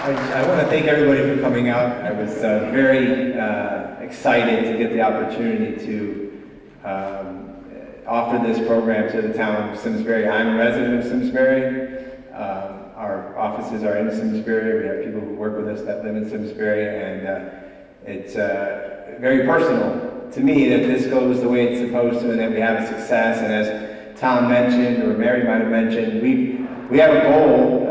I want to thank everybody for coming out. I was very excited to get the opportunity to offer this program to the town of Simsbury. I'm a resident of Simsbury. Our offices are in Simsbury. We have people who work with us that live in Simsbury, and it's very personal to me that this goes the way it's supposed to and that we have a success. And as Tom mentioned, or Mary might have mentioned, we have a goal.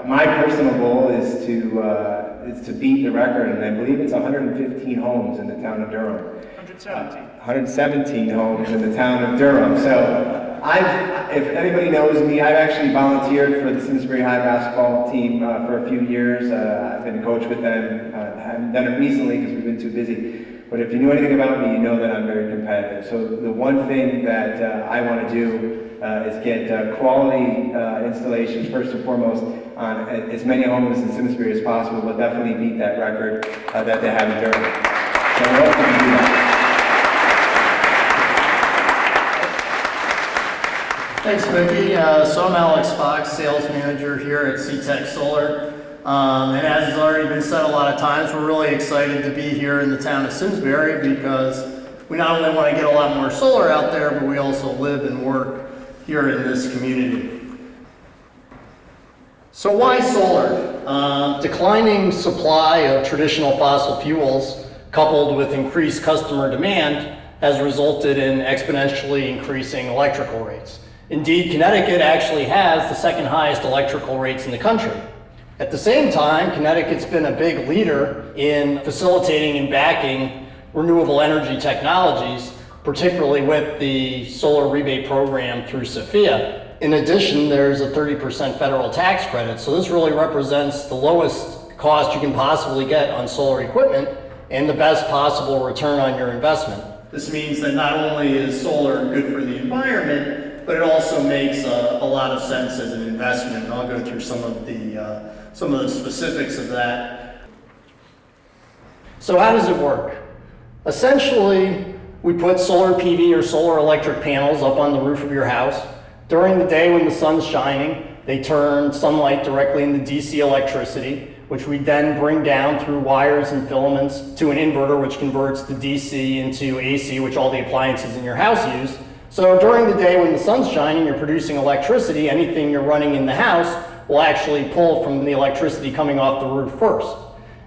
My personal goal is to beat the record, and I believe it's 115 homes in the town of Durham. 117. 117 homes in the town of Durham. So if anybody knows me, I've actually volunteered for the Simsbury High basketball team for a few years. I've been a coach with them. I haven't done it recently because we've been too busy. But if you knew anything about me, you know that I'm very competitive. So the one thing that I want to do is get quality installations first and foremost on as many homes in Simsbury as possible, but definitely beat that record that they have in Durham. So we're hoping to do that. Thanks, Mickey. So I'm Alex Fox, sales manager here at C-Tech Solar. And as has already been said a lot of times, we're really excited to be here in the town of Simsbury because we not only want to get a lot more solar out there, but we also live and work here in this community. So why solar? Declining supply of traditional fossil fuels coupled with increased customer demand has resulted in exponentially increasing electrical rates. Indeed, Connecticut actually has the second highest electrical rates in the country. At the same time, Connecticut's been a big leader in facilitating and backing renewable energy technologies, particularly with the solar rebate program through SOFIA. In addition, there's a 30% federal tax credit, so this really represents the lowest cost you can possibly get on solar equipment and the best possible return on your investment. This means that not only is solar good for the environment, but it also makes a lot of sense as an investment, and I'll go through some of the specifics of that. So how does it work? Essentially, we put solar PV or solar electric panels up on the roof of your house. During the day when the sun's shining, they turn sunlight directly into DC electricity, which we then bring down through wires and filaments to an inverter, which converts the DC into AC, which all the appliances in your house use. So during the day when the sun's shining, you're producing electricity. Anything you're running in the house will actually pull from the electricity coming off the roof first.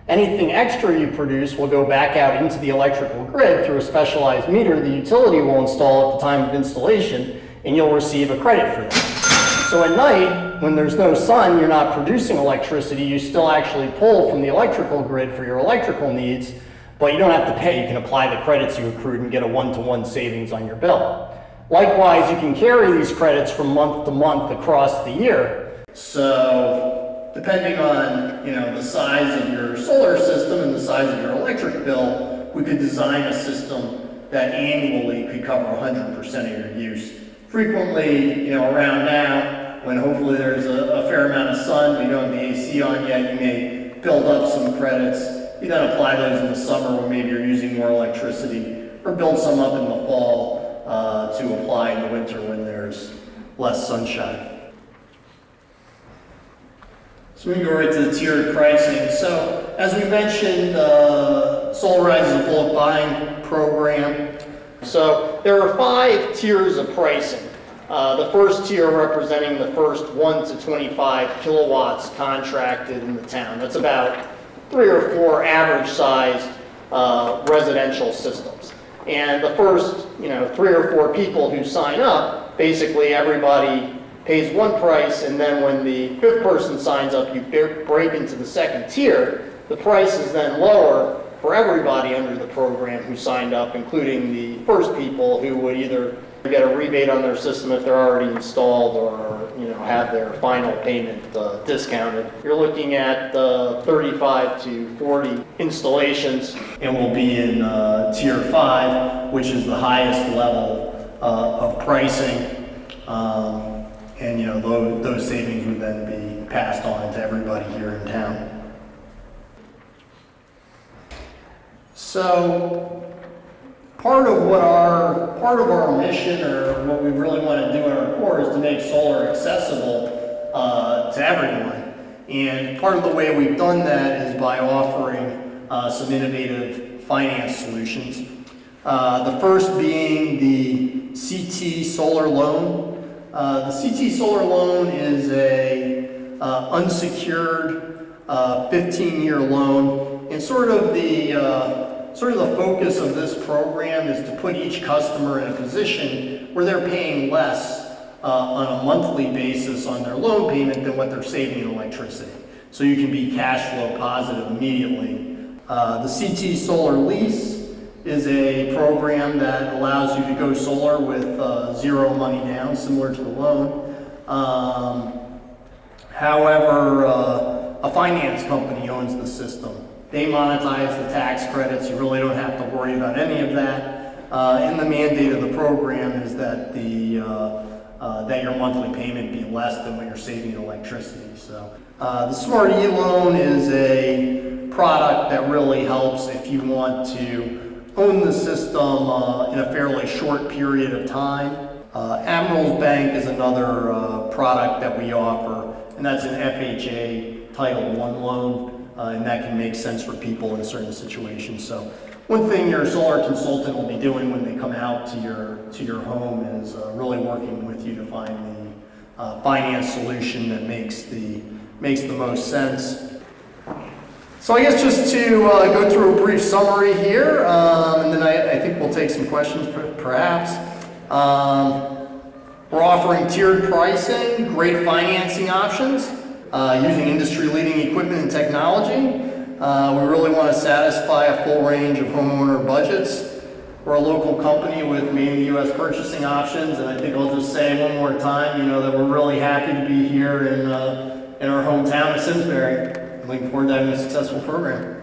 Anything extra you produce will go back out into the electrical grid through a specialized meter the utility will install at the time of installation, and you'll receive a credit for that. So at night, when there's no sun, you're not producing electricity, you still actually pull from the electrical grid for your electrical needs, but you don't have to pay. You can apply the credits you accrued and get a one-to-one savings on your bill. Likewise, you can carry these credits from month to month across the year. So depending on the size of your solar system and the size of your electric bill, we could design a system that annually could cover 100% of your use. Frequently, around now, when hopefully there's a fair amount of sun, but you don't have the AC on yet, you may build up some credits. You then apply those in the summer when maybe you're using more electricity, or build some up in the fall to apply in the winter when there's less sunshine. So we can go right to the tiered pricing. So as we mentioned, Solarize is a bulk buying program. So there are 5 tiers of pricing. The first tier representing the first 1 to 25 kilowatts contracted in the town. That's about 3 or 4 average sized residential systems. And the first 3 or 4 people who sign up, basically everybody pays one price, and then when the 5th person signs up, you break into the second tier. The price is then lower for everybody under the program who signed up, including the first people who would either get a rebate on their system if they're already installed, or have their final payment discounted. You're looking at 35 to 40 installations, and we'll be in tier 5, which is the highest level of pricing. And those savings would then be passed on to everybody here in town. So part of our mission, or what we really want to do in our core, is to make solar accessible to everyone. And part of the way we've done that is by offering some innovative finance solutions. The first being the CT Solar Loan. The CT Solar Loan is a unsecured 15-year loan, and sort of the focus of this program is to put each customer in a position where they're paying less on a monthly basis on their loan payment than what they're saving in electricity. So you can be cash flow positive immediately. The CT Solar Lease is a program that allows you to go solar with zero money down, similar to the loan. However, a finance company owns the system. They monetize the tax credits. You really don't have to worry about any of that. And the mandate of the program is that that your monthly payment be less than what you're saving in electricity. So the Smart E-Loan is a product that really helps if you want to own the system in a fairly short period of time. Admirals Bank is another product that we offer, and that's an FHA Title I loan, and that can make sense for people in certain situations. So one thing your solar consultant will be doing when they come out to your home is really working with you to find the finance solution that makes the most sense. So I guess just to go through a brief summary here, and then I think we'll take some questions perhaps. We're offering tiered pricing, great financing options, using industry-leading equipment and technology. We really want to satisfy a full range of homeowner budgets. We're a local company with made in the U.S. purchasing options, and I think I'll just say one more time, that we're really happy to be here in our hometown of Simsbury. I'm looking forward to having a successful program.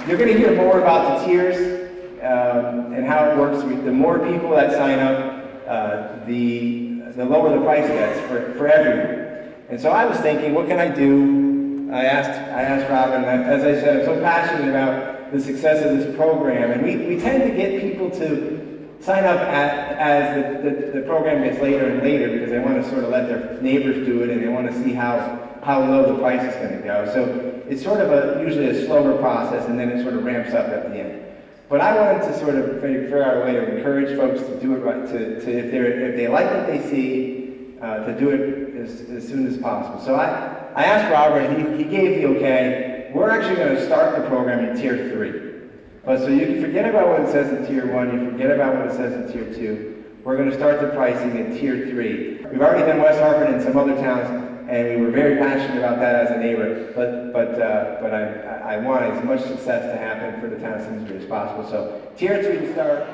You're going to hear more about the tiers and how it works. The more people that sign up, the lower the price gets for everyone. And so I was thinking, what can I do? I asked Robin, as I said, I'm so passionate about the success of this program, and we tend to get people to sign up as the program gets later and later because they want to sort of let their neighbors do it and they want to see how low the price is going to go. So it's sort of usually a slower process, and then it sort of ramps up at the end. But I wanted to sort of figure out a way to encourage folks to do it right, to if they like what they see, to do it as soon as possible. So I asked Robert, and he gave the okay. We're actually going to start the program in Tier 3. But so you can forget about what it says in Tier 1, you forget about what it says in Tier 2. We're going to start the pricing in Tier 3. We've already done West Hartford and some other towns, and we were very passionate about that as a neighbor, but I want as much success to happen for the town of Simsbury as possible. So Tier 3 to start.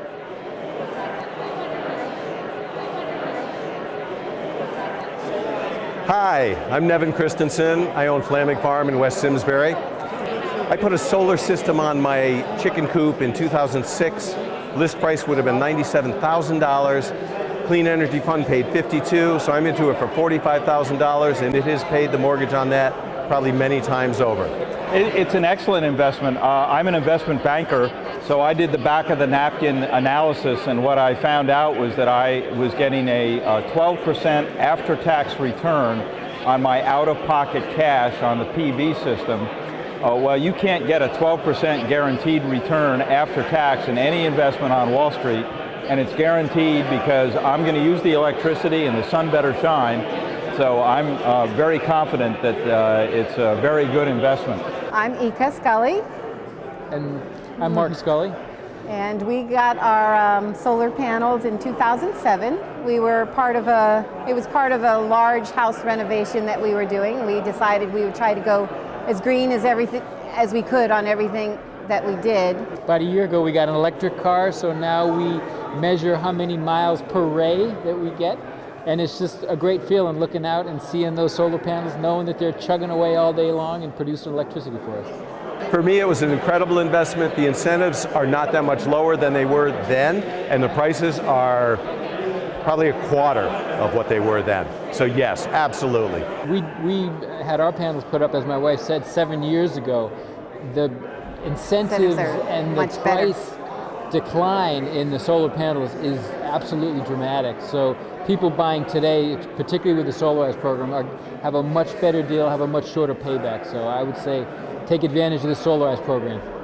Hi, I'm Nevin Christensen. I own Flaming Farm in West Simsbury. I put a solar system on my chicken coop in 2006. List price would have been $97,000. Clean Energy Fund paid $52,000, so I'm into it for $45,000, and it has paid the mortgage on that probably many times over. It's an excellent investment. I'm an investment banker, so I did the back of the napkin analysis, and what I found out was that I was getting a 12% after-tax return on my out-of-pocket cash on the PV system. Well, you can't get a 12% guaranteed return after tax in any investment on Wall Street, and it's guaranteed because I'm going to use the electricity and the sun better shine. So I'm very confident that it's a very good investment. I'm Ika Scully. And I'm Mark Scully. And we got our solar panels in 2007. We were it was part of a large house renovation that we were doing. We decided we would try to go as green as we could on everything that we did. About a year ago we got an electric car, so now we measure how many miles per ray that we get. And it's just a great feeling looking out and seeing those solar panels, knowing that they're chugging away all day long and producing electricity for us. For me, it was an incredible investment. The incentives are not that much lower than they were then, and the prices are probably a quarter of what they were then. So yes, absolutely. We had our panels put up, as my wife said, 7 years ago. The incentives and the price decline in the solar panels is absolutely dramatic. So people buying today, particularly with the Solarize program, have a much better deal, have a much shorter payback. So I would say take advantage of the Solarize program.